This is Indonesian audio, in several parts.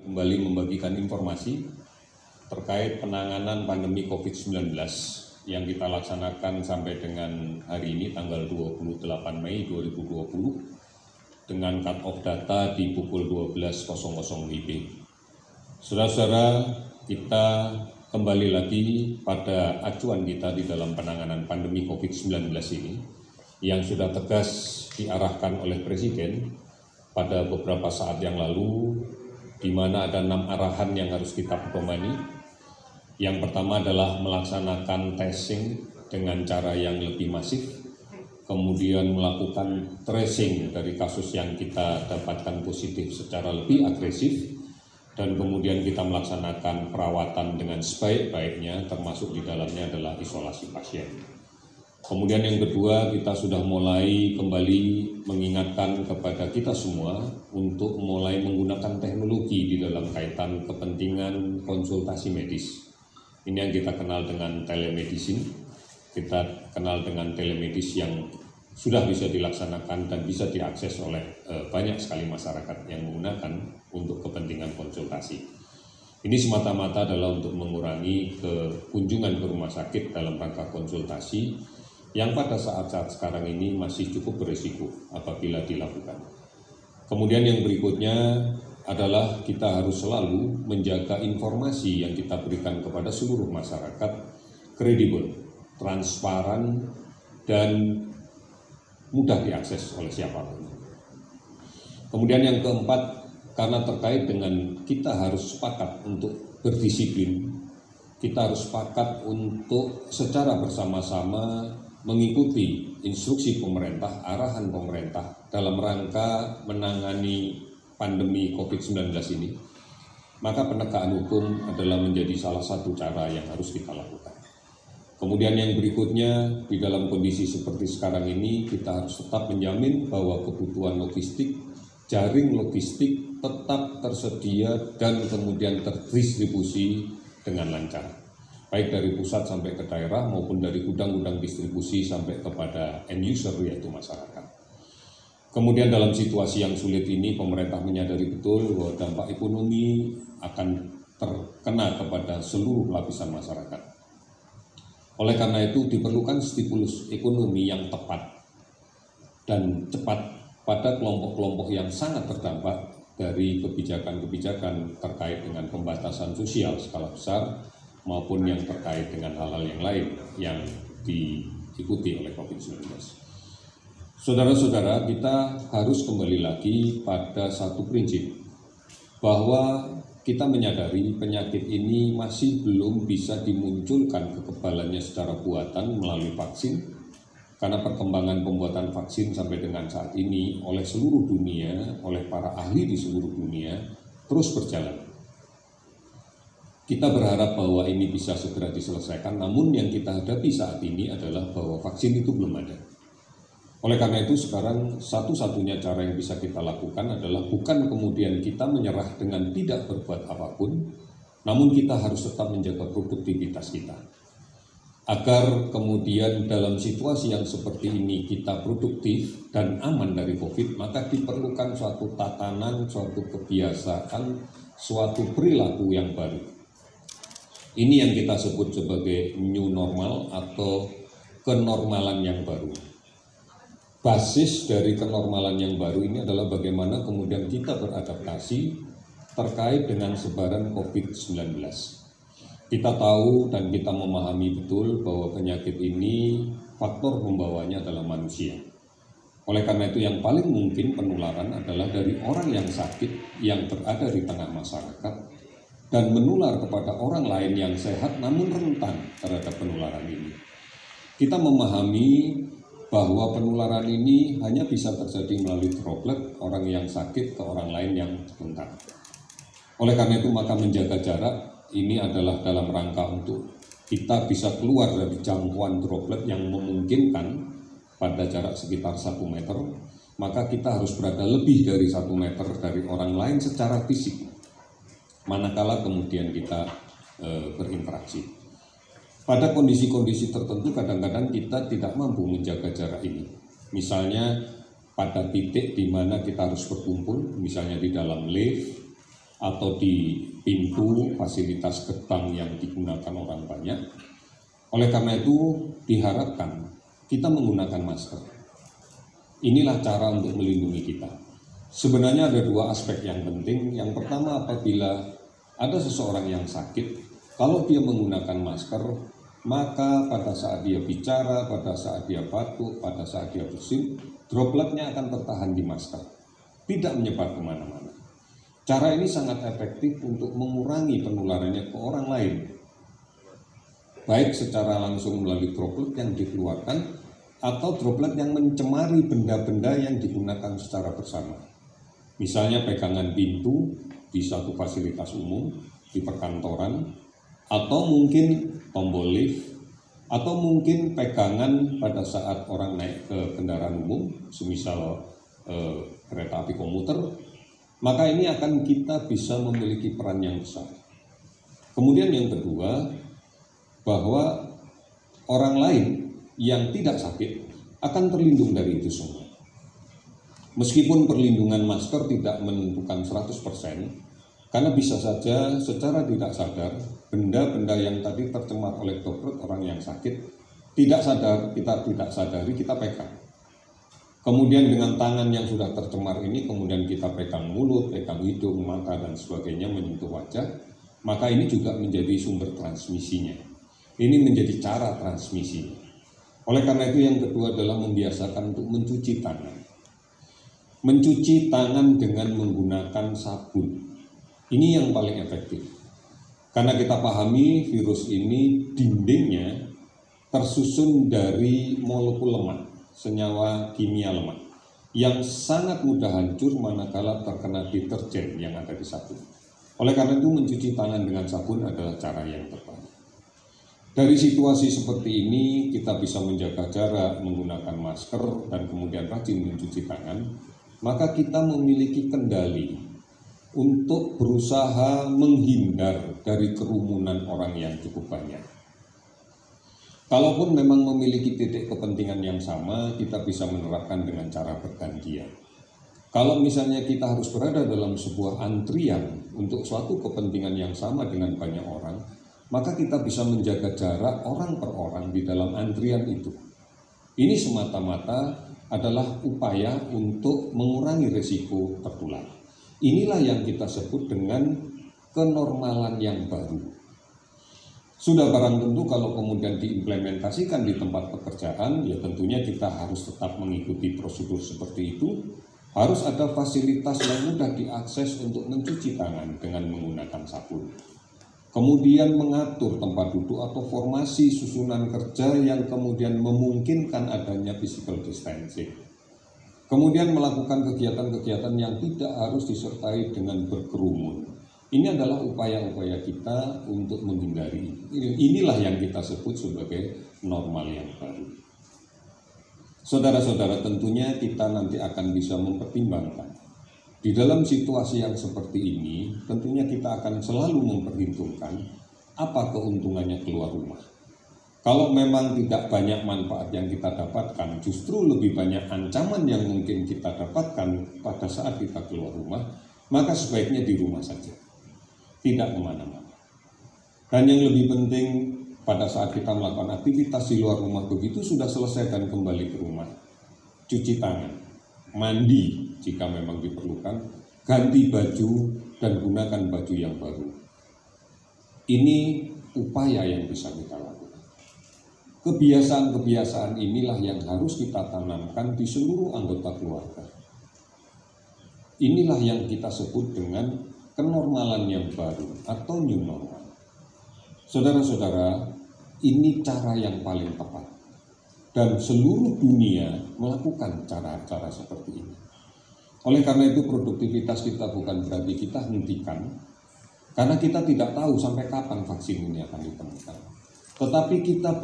kembali membagikan informasi terkait penanganan pandemi COVID-19 yang kita laksanakan sampai dengan hari ini tanggal 28 Mei 2020 dengan cut-off data di pukul 12.00 WIB. Saudara-saudara, kita kembali lagi pada acuan kita di dalam penanganan pandemi COVID-19 ini yang sudah tegas diarahkan oleh Presiden pada beberapa saat yang lalu, di mana ada 6 arahan yang harus kita pedomani. Yang pertama adalah melaksanakan testing dengan cara yang lebih masif, kemudian melakukan tracing dari kasus yang kita dapatkan positif secara lebih agresif, dan kemudian kita melaksanakan perawatan dengan sebaik-baiknya, termasuk di dalamnya adalah isolasi pasien. Kemudian yang kedua, kita sudah mulai kembali mengingatkan kepada kita semua untuk mulai menggunakan teknologi di dalam kaitan kepentingan konsultasi medis. Ini yang kita kenal dengan telemedicine, kita kenal dengan telemedis yang sudah bisa dilaksanakan dan bisa diakses oleh banyak sekali masyarakat yang menggunakan untuk kepentingan konsultasi. Ini semata-mata adalah untuk mengurangi kunjungan ke rumah sakit dalam rangka konsultasi yang pada saat-saat sekarang ini masih cukup berisiko apabila dilakukan. Kemudian yang berikutnya adalah kita harus selalu menjaga informasi yang kita berikan kepada seluruh masyarakat kredibel, transparan, dan mudah diakses oleh siapapun. Kemudian yang keempat, karena terkait dengan kita harus sepakat untuk berdisiplin, kita harus sepakat untuk secara bersama-sama mengikuti instruksi pemerintah, arahan pemerintah dalam rangka menangani pandemi COVID-19 ini, maka penegakan hukum adalah menjadi salah satu cara yang harus kita lakukan. Kemudian yang berikutnya, di dalam kondisi seperti sekarang ini, kita harus tetap menjamin bahwa kebutuhan logistik, jaring logistik tetap tersedia dan kemudian terdistribusi dengan lancar, baik dari pusat sampai ke daerah maupun dari gudang-gudang distribusi sampai kepada end user, yaitu masyarakat. Kemudian dalam situasi yang sulit ini, pemerintah menyadari betul bahwa dampak ekonomi akan terkena kepada seluruh lapisan masyarakat. Oleh karena itu diperlukan stimulus ekonomi yang tepat dan cepat pada kelompok-kelompok yang sangat terdampak dari kebijakan-kebijakan terkait dengan pembatasan sosial skala besar maupun yang terkait dengan hal-hal yang lain yang diikuti oleh COVID-19. Saudara-saudara, kita harus kembali lagi pada satu prinsip, bahwa kita menyadari penyakit ini masih belum bisa dimunculkan kekebalannya secara buatan melalui vaksin, karena perkembangan pembuatan vaksin sampai dengan saat ini oleh seluruh dunia, oleh para ahli di seluruh dunia, terus berjalan. Kita berharap bahwa ini bisa segera diselesaikan, namun yang kita hadapi saat ini adalah bahwa vaksin itu belum ada. Oleh karena itu sekarang satu-satunya cara yang bisa kita lakukan adalah bukan kemudian kita menyerah dengan tidak berbuat apapun, namun kita harus tetap menjaga produktivitas kita. Agar kemudian dalam situasi yang seperti ini kita produktif dan aman dari COVID, maka diperlukan suatu tatanan, suatu kebiasaan, suatu perilaku yang baru. Ini yang kita sebut sebagai new normal atau kenormalan yang baru. Basis dari kenormalan yang baru ini adalah bagaimana kemudian kita beradaptasi terkait dengan sebaran COVID-19. Kita tahu dan kita memahami betul bahwa penyakit ini faktor pembawanya adalah manusia. Oleh karena itu yang paling mungkin penularan adalah dari orang yang sakit yang berada di tengah masyarakat dan menular kepada orang lain yang sehat namun rentan terhadap penularan ini. Kita memahami bahwa penularan ini hanya bisa terjadi melalui droplet orang yang sakit ke orang lain yang rentan. Oleh karena itu maka menjaga jarak ini adalah dalam rangka untuk kita bisa keluar dari jangkauan droplet yang memungkinkan pada jarak sekitar 1 meter, maka kita harus berada lebih dari 1 meter dari orang lain secara fisik, manakala kemudian kita berinteraksi. Pada kondisi-kondisi tertentu kadang-kadang kita tidak mampu menjaga jarak ini. Misalnya pada titik di mana kita harus berkumpul, misalnya di dalam lift, atau di pintu fasilitas gerbang yang digunakan orang banyak. Oleh karena itu diharapkan kita menggunakan masker. Inilah cara untuk melindungi kita. Sebenarnya ada dua aspek yang penting. Yang pertama, apabila ada seseorang yang sakit, kalau dia menggunakan masker, maka pada saat dia bicara, pada saat dia batuk, pada saat dia bersin, dropletnya akan tertahan di masker, tidak menyebar kemana-mana. Cara ini sangat efektif untuk mengurangi penularannya ke orang lain, baik secara langsung melalui droplet yang dikeluarkan atau droplet yang mencemari benda-benda yang digunakan secara bersama. Misalnya pegangan pintu di satu fasilitas umum, di perkantoran, atau mungkin tombol lift, atau mungkin pegangan pada saat orang naik ke kendaraan umum, semisal kereta api komuter, maka ini akan kita bisa memiliki peran yang besar. Kemudian yang kedua, bahwa orang lain yang tidak sakit akan terlindung dari itu semua. Meskipun perlindungan masker tidak menentukan 100%, karena bisa saja secara tidak sadar benda-benda yang tadi tercemar oleh droplet orang yang sakit tidak sadar, kita tidak sadari, kita pegang. Kemudian dengan tangan yang sudah tercemar ini kemudian kita pegang mulut, pegang hidung, mata dan sebagainya, menyentuh wajah, maka ini juga menjadi sumber transmisinya. Ini menjadi cara transmisinya. Oleh karena itu yang kedua adalah membiasakan untuk mencuci tangan. Mencuci tangan dengan menggunakan sabun. Ini yang paling efektif. Karena kita pahami virus ini dindingnya tersusun dari molekul lemak, senyawa kimia lemak, yang sangat mudah hancur manakala terkena deterjen yang ada di sabun. Oleh karena itu mencuci tangan dengan sabun adalah cara yang tepat. Dari situasi seperti ini kita bisa menjaga jarak, menggunakan masker, dan kemudian rajin mencuci tangan, maka kita memiliki kendali untuk berusaha menghindar dari kerumunan orang yang cukup banyak. Kalaupun memang memiliki titik kepentingan yang sama, kita bisa menerapkan dengan cara bergantian. Kalau misalnya kita harus berada dalam sebuah antrian untuk suatu kepentingan yang sama dengan banyak orang, maka kita bisa menjaga jarak orang per orang di dalam antrian itu. Ini semata-mata adalah upaya untuk mengurangi risiko tertular. Inilah yang kita sebut dengan kenormalan yang baru. Sudah barang tentu kalau kemudian diimplementasikan di tempat pekerjaan, ya tentunya kita harus tetap mengikuti prosedur seperti itu. Harus ada fasilitas yang mudah diakses untuk mencuci tangan dengan menggunakan sabun. Kemudian mengatur tempat duduk atau formasi susunan kerja yang kemudian memungkinkan adanya physical distancing. Kemudian melakukan kegiatan-kegiatan yang tidak harus disertai dengan berkerumun. Ini adalah upaya-upaya kita untuk menghindari. Inilah yang kita sebut sebagai normal yang baru. Saudara-saudara, tentunya kita nanti akan bisa mempertimbangkan. Di dalam situasi yang seperti ini, tentunya kita akan selalu memperhitungkan apa keuntungannya keluar rumah. Kalau memang tidak banyak manfaat yang kita dapatkan, justru lebih banyak ancaman yang mungkin kita dapatkan pada saat kita keluar rumah, maka sebaiknya di rumah saja, tidak kemana-mana. Dan yang lebih penting, pada saat kita melakukan aktivitas di luar rumah begitu sudah selesai dan kembali ke rumah, cuci tangan, mandi jika memang diperlukan, ganti baju dan gunakan baju yang baru. Ini upaya yang bisa kita lakukan. Kebiasaan-kebiasaan inilah yang harus kita tanamkan di seluruh anggota keluarga. Inilah yang kita sebut dengan kenormalan yang baru atau new normal. Saudara-saudara, ini cara yang paling tepat. Dan seluruh dunia melakukan cara-cara seperti ini. Oleh karena itu produktivitas kita bukan berarti kita hentikan, karena kita tidak tahu sampai kapan vaksin ini akan ditemukan. Tetapi kita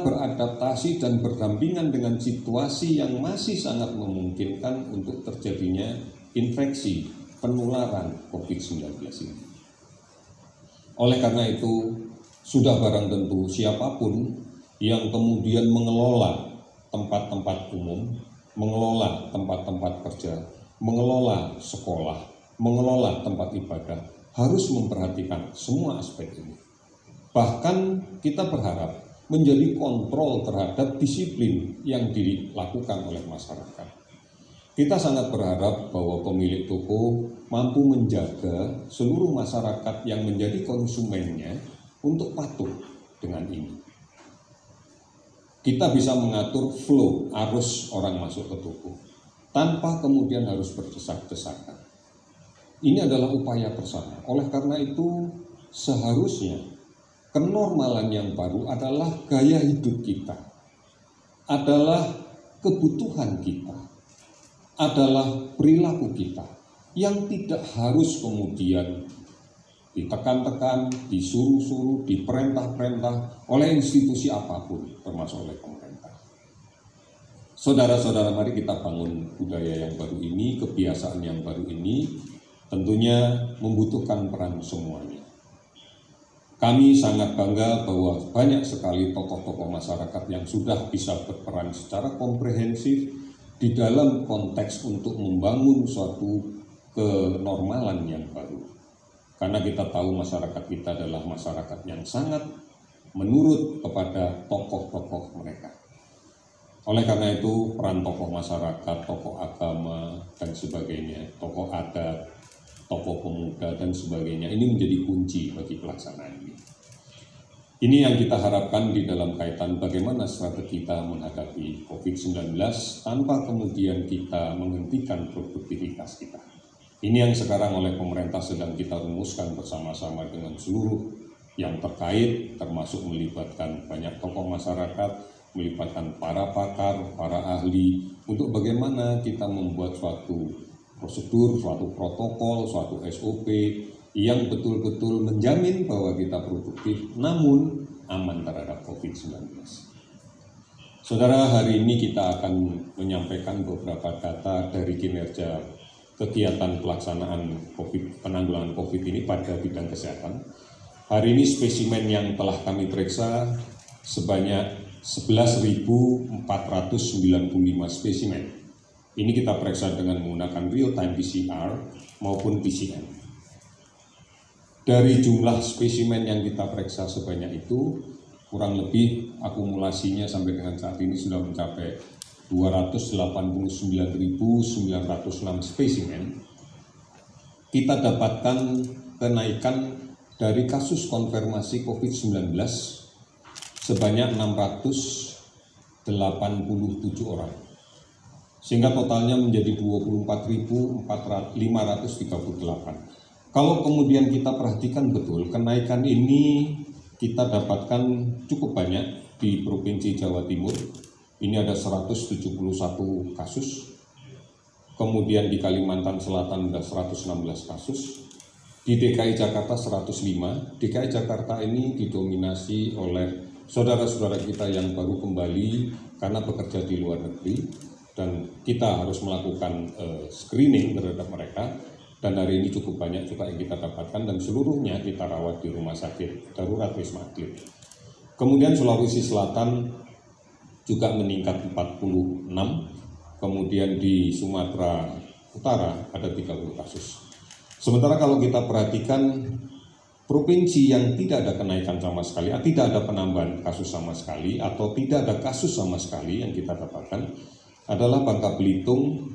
beradaptasi dan berdampingan dengan situasi yang masih sangat memungkinkan untuk terjadinya infeksi penularan COVID-19 ini. Oleh karena itu, sudah barang tentu siapapun yang kemudian mengelola tempat-tempat umum, mengelola tempat-tempat kerja, mengelola sekolah, mengelola tempat ibadah harus memperhatikan semua aspek ini. Bahkan kita berharap menjadi kontrol terhadap disiplin yang dilakukan oleh masyarakat. Kita sangat berharap bahwa pemilik toko mampu menjaga seluruh masyarakat yang menjadi konsumennya untuk patuh dengan ini. Kita bisa mengatur flow arus orang masuk ke toko tanpa kemudian harus berdesak-desakan. Ini adalah upaya bersama. Oleh karena itu, seharusnya kenormalan yang baru adalah gaya hidup kita, adalah kebutuhan kita, adalah perilaku kita yang tidak harus kemudian ditekan-tekan, disuruh-suruh, diperintah-perintah oleh institusi apapun, termasuk oleh pemerintah. Saudara-saudara, mari kita bangun budaya yang baru ini, kebiasaan yang baru ini, tentunya membutuhkan peran semuanya. Kami sangat bangga bahwa banyak sekali tokoh-tokoh masyarakat yang sudah bisa berperan secara komprehensif di dalam konteks untuk membangun suatu kenormalan yang baru. Karena kita tahu masyarakat kita adalah masyarakat yang sangat menurut kepada tokoh-tokoh mereka. Oleh karena itu, peran tokoh masyarakat, tokoh agama, dan sebagainya, tokoh adat, tokoh pemuda, dan sebagainya, ini menjadi kunci bagi pelaksanaan ini. Ini yang kita harapkan di dalam kaitan bagaimana strategi kita menghadapi COVID-19 tanpa kemudian kita menghentikan produktivitas kita. Ini yang sekarang oleh pemerintah sedang kita rumuskan bersama-sama dengan seluruh yang terkait, termasuk melibatkan banyak tokoh masyarakat, melibatkan para pakar, para ahli, untuk bagaimana kita membuat suatu prosedur, suatu protokol, suatu SOP yang betul-betul menjamin bahwa kita produktif namun aman terhadap COVID-19. Saudara, hari ini kita akan menyampaikan beberapa data dari kinerja kegiatan pelaksanaan penanggulangan COVID ini pada bidang kesehatan. Hari ini spesimen yang telah kami periksa sebanyak 11.495 spesimen. Ini kita periksa dengan menggunakan real-time PCR maupun PCR. Dari jumlah spesimen yang kita periksa sebanyak itu, kurang lebih akumulasinya sampai dengan saat ini sudah mencapai 289.906 spesimen. Kita dapatkan kenaikan dari kasus konfirmasi COVID-19 sebanyak 687 orang. Sehingga totalnya menjadi 24.538. Kalau kemudian kita perhatikan betul, kenaikan ini kita dapatkan cukup banyak di Provinsi Jawa Timur. Ini ada 171 kasus. Kemudian di Kalimantan Selatan ada 116 kasus. Di DKI Jakarta 105. DKI Jakarta ini didominasi oleh saudara-saudara kita yang baru kembali karena bekerja di luar negeri. Dan kita harus melakukan screening terhadap mereka. Dan hari ini cukup banyak juga yang kita dapatkan dan seluruhnya kita rawat di rumah sakit darurat Wisma Atlet. Kemudian Sulawesi Selatan juga meningkat 46, kemudian di Sumatera Utara ada 30 kasus. Sementara kalau kita perhatikan provinsi yang tidak ada kenaikan sama sekali, tidak ada penambahan kasus sama sekali, atau tidak ada kasus sama sekali yang kita dapatkan adalah Bangka Belitung,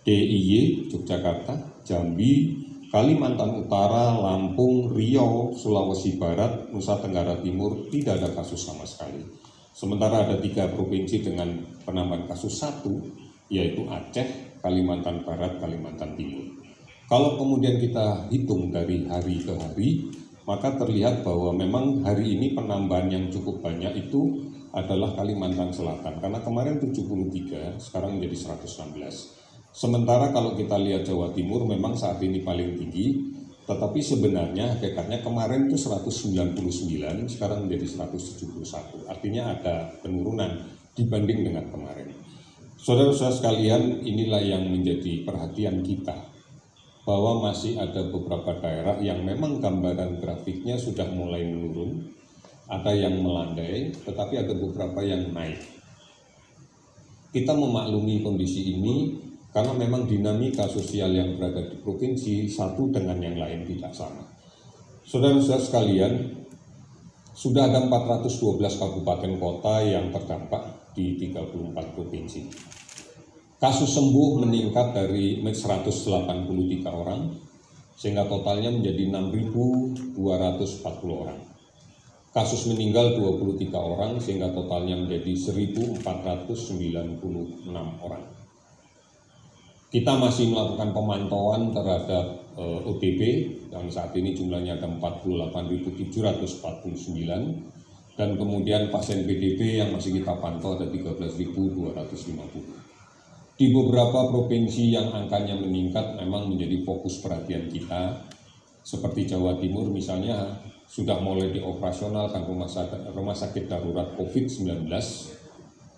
DIY, Yogyakarta, Jambi, Kalimantan Utara, Lampung, Riau, Sulawesi Barat, Nusa Tenggara Timur tidak ada kasus sama sekali. Sementara ada 3 provinsi dengan penambahan kasus 1, yaitu Aceh, Kalimantan Barat, Kalimantan Timur. Kalau kemudian kita hitung dari hari ke hari, maka terlihat bahwa memang hari ini penambahan yang cukup banyak itu adalah Kalimantan Selatan. Karena kemarin 73, sekarang menjadi 116. Sementara kalau kita lihat Jawa Timur memang saat ini paling tinggi, tetapi sebenarnya hakikatnya kemarin itu 199, sekarang menjadi 171. Artinya ada penurunan dibanding dengan kemarin. Saudara-saudara sekalian, inilah yang menjadi perhatian kita, bahwa masih ada beberapa daerah yang memang gambaran grafiknya sudah mulai menurun, ada yang melandai, tetapi ada beberapa yang naik. Kita memaklumi kondisi ini, karena memang dinamika sosial yang berada di provinsi satu dengan yang lain tidak sama. Saudara-saudara sekalian, sudah ada 412 kabupaten kota yang terdampak di 34 provinsi. Kasus sembuh meningkat dari 183 orang, sehingga totalnya menjadi 6.240 orang. Kasus meninggal 23 orang, sehingga totalnya menjadi 1.496 orang. Kita masih melakukan pemantauan terhadap ODP, yang saat ini jumlahnya ada 48.749, dan kemudian pasien PDP yang masih kita pantau ada 13.250. Di beberapa provinsi yang angkanya meningkat memang menjadi fokus perhatian kita, seperti Jawa Timur misalnya sudah mulai dioperasionalkan rumah sakit darurat COVID-19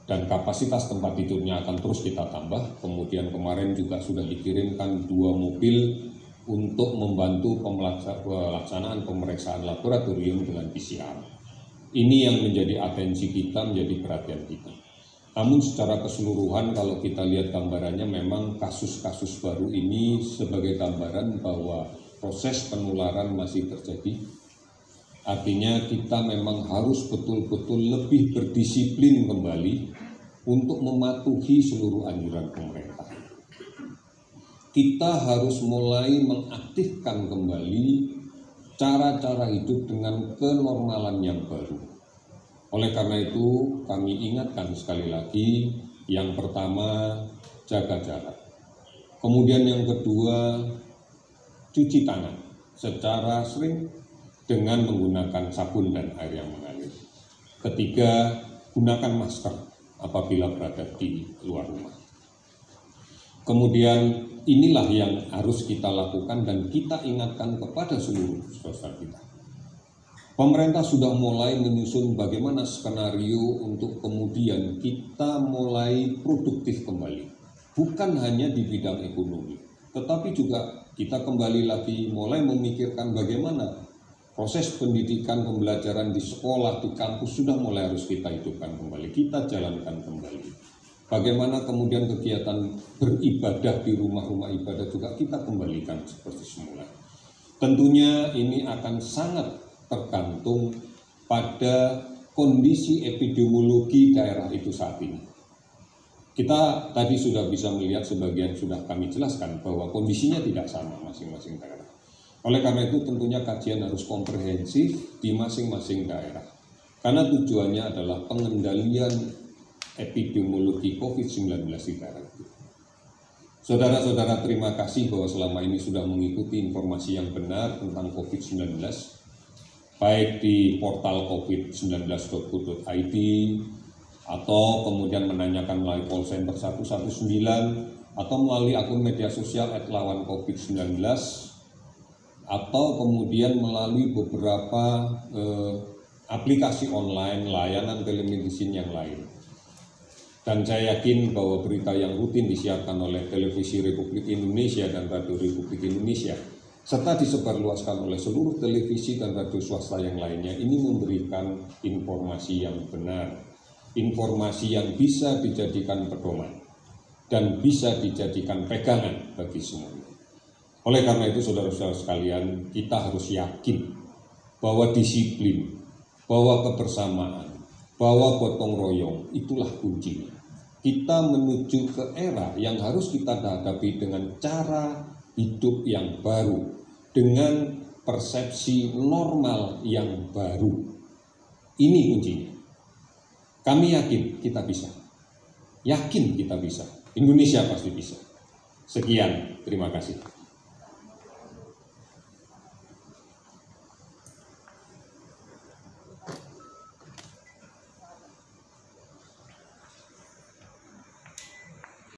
dan kapasitas tempat tidurnya akan terus kita tambah. Kemudian kemarin juga sudah dikirimkan 2 mobil untuk membantu pelaksanaan pemeriksaan laboratorium dengan PCR. Ini yang menjadi atensi kita, menjadi perhatian kita. Namun secara keseluruhan kalau kita lihat gambarannya memang kasus-kasus baru ini sebagai gambaran bahwa proses penularan masih terjadi. Artinya kita memang harus betul-betul lebih berdisiplin kembali untuk mematuhi seluruh anjuran pemerintah. Kita harus mulai mengaktifkan kembali cara-cara hidup dengan kenormalan yang baru. Oleh karena itu, kami ingatkan sekali lagi, yang pertama, jaga jarak. Kemudian yang kedua, cuci tangan secara sering dengan menggunakan sabun dan air yang mengalir. Ketiga, gunakan masker apabila berada di luar rumah. Kemudian inilah yang harus kita lakukan dan kita ingatkan kepada seluruh saudara kita. Pemerintah sudah mulai menyusun bagaimana skenario untuk kemudian kita mulai produktif kembali. Bukan hanya di bidang ekonomi, tetapi juga kita kembali lagi mulai memikirkan bagaimana proses pendidikan pembelajaran di sekolah, di kampus sudah mulai harus kita hidupkan kembali, kita jalankan kembali. Bagaimana kemudian kegiatan beribadah di rumah-rumah ibadah juga kita kembalikan seperti semula. Tentunya ini akan sangat tergantung pada kondisi epidemiologi daerah itu saat ini. Kita tadi sudah bisa melihat, sebagian sudah kami jelaskan bahwa kondisinya tidak sama masing-masing daerah. Oleh karena itu tentunya kajian harus komprehensif di masing-masing daerah. Karena tujuannya adalah pengendalian epidemiologi COVID-19 di daerah itu. Saudara-saudara, terima kasih bahwa selama ini sudah mengikuti informasi yang benar tentang COVID-19, baik di portal covid19.go.id atau kemudian menanyakan melalui call center 119 atau melalui akun media sosial @lawancovid19 atau kemudian melalui beberapa aplikasi online, layanan telemedicine yang lain. Dan saya yakin bahwa berita yang rutin disiarkan oleh Televisi Republik Indonesia dan Radio Republik Indonesia serta disebarluaskan oleh seluruh televisi dan radio swasta yang lainnya ini memberikan informasi yang benar, informasi yang bisa dijadikan pedoman dan bisa dijadikan pegangan bagi semuanya. Oleh karena itu saudara-saudara sekalian, kita harus yakin bahwa disiplin, bahwa kebersamaan, bahwa gotong royong itulah kuncinya. Kita menuju ke era yang harus kita hadapi dengan cara hidup yang baru, dengan persepsi normal yang baru. Ini kuncinya. Kami yakin kita bisa. Yakin kita bisa. Indonesia pasti bisa. Sekian, terima kasih.